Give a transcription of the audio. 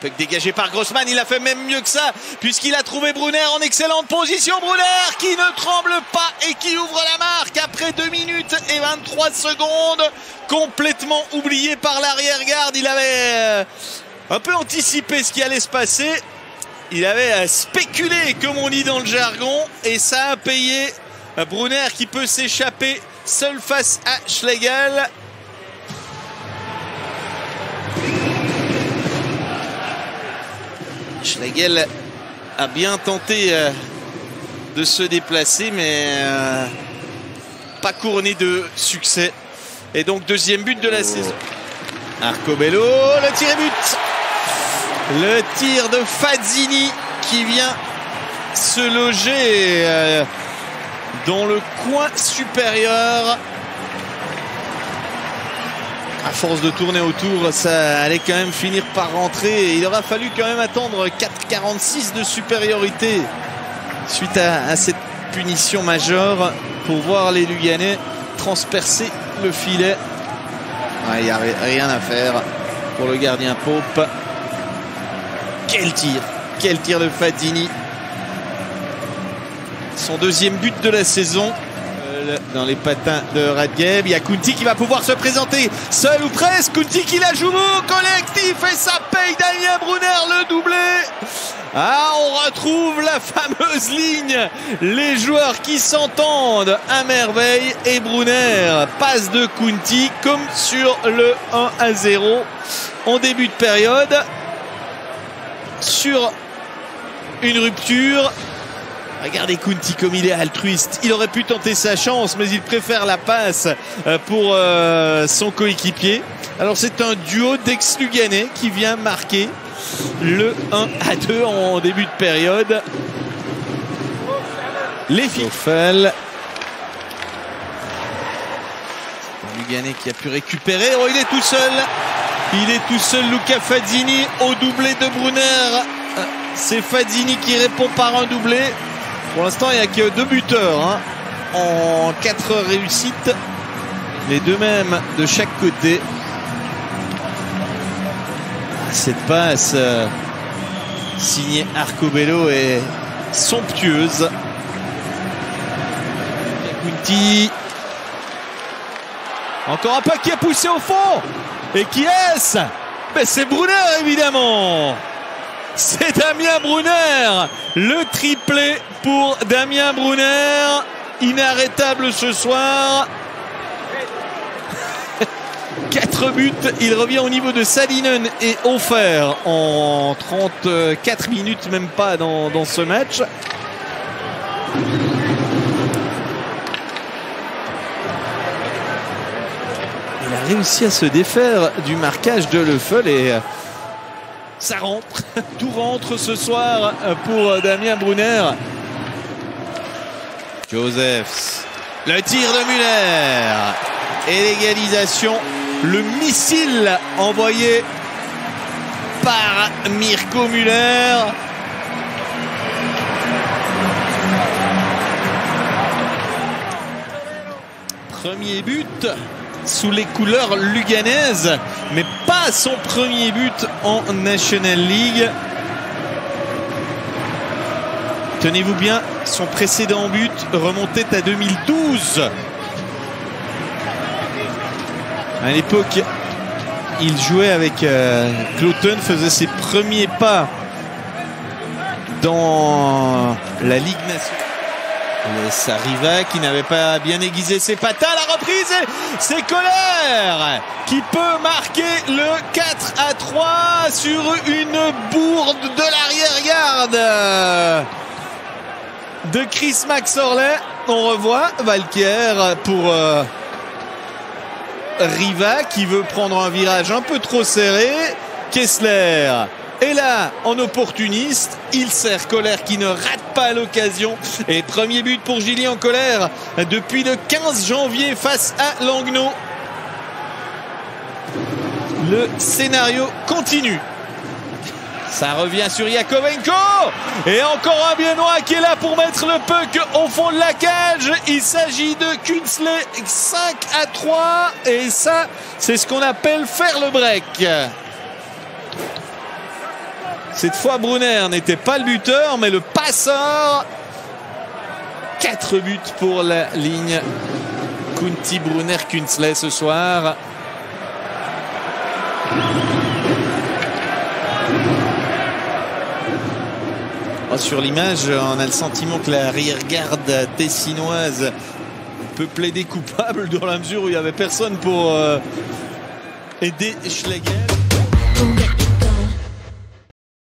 Puck dégagé par Grossman, il a fait même mieux que ça puisqu'il a trouvé Brunner en excellente position. Brunner qui ne tremble pas et qui ouvre la marque après 2 minutes et 23 secondes. Complètement oublié par l'arrière-garde. Il avait un peu anticipé ce qui allait se passer. Il avait spéculé, comme on dit dans le jargon, et ça a payé. Brunner qui peut s'échapper seul face à Schlegel. Schlegel a bien tenté de se déplacer, mais pas couronné de succès. Et donc deuxième but de la saison. Arcobello, le tir et but. Le tir de Fazzini qui vient se loger dans le coin supérieur. À force de tourner autour, ça allait quand même finir par rentrer. Et il aura fallu quand même attendre 4,46 de supériorité suite à cette punition majeure pour voir les Luganais transpercer le filet. Il n'y a rien à faire pour le gardien Pope. Quel tir de Fazzini. Son deuxième but de la saison. Dans les patins de Radgeb, il y a Kunti qui va pouvoir se présenter seul ou presque. Kunti qui la joue au collectif et ça paye Damien Brunner le doublé. On retrouve la fameuse ligne, les joueurs qui s'entendent à merveille et Brunner passe de Kunti comme sur le 1-0 en début de période sur une rupture. Regardez Kunti comme il est altruiste. Il aurait pu tenter sa chance, mais il préfère la passe pour son coéquipier. Alors c'est un duo d'ex-Luganais qui vient marquer le 1-2 en début de période. Les Fofel. Un Luganais qui a pu récupérer. Oh, il est tout seul. Il est tout seul, Luca Fazzini, au doublé de Brunner. C'est Fazzini qui répond par un doublé. Pour l'instant, il n'y a que 2 buteurs en 4 réussites. Les deux mêmes de chaque côté. Cette passe signée Arcobello est somptueuse. Kunti. Encore un pas qui est poussé au fond. Et qui est-ce? C'est Brunner, évidemment. C'est Damien Brunner. Le triplé pour Damien Brunner. Inarrêtable ce soir. 4 buts. Il revient au niveau de Salinen et Hofer en 34 minutes, même pas dans ce match. Il a réussi à se défaire du marquage de Leffel et ça rentre. Tout rentre ce soir pour Damien Brunner. Josephs. Le tir de Müller. Et l'égalisation. Le missile envoyé par Mirko Müller. Premier but sous les couleurs luganaises, mais pas son premier but en National League. Tenez-vous bien, son précédent but remontait à 2012. À l'époque, il jouait avec Cloton, faisait ses premiers pas dans la Ligue nationale. C'est Riva qui n'avait pas bien aiguisé ses patins. La reprise, c'est Kohler qui peut marquer le 4-3 sur une bourde de l'arrière-garde de Chris Maxorley. On revoit Valquier pour Riva qui veut prendre un virage un peu trop serré. Kessler est là en opportuniste. Il sert Kohler qui ne rate pas l'occasion. Et premier but pour Julien Kohler depuis le 15 janvier face à Langnau. Le scénario continue. Ça revient sur Yakovenko. Et encore un Biennois qui est là pour mettre le puck au fond de la cage. Il s'agit de Künzle. 5-3. Et ça, c'est ce qu'on appelle faire le break. Cette fois, Brunner n'était pas le buteur, mais le passeur. 4 buts pour la ligne Kunti, Brunner, Künzle ce soir. Sur l'image, on a le sentiment que l'arrière-garde tessinoise peut plaider coupable dans la mesure où il n'y avait personne pour aider Schlegel.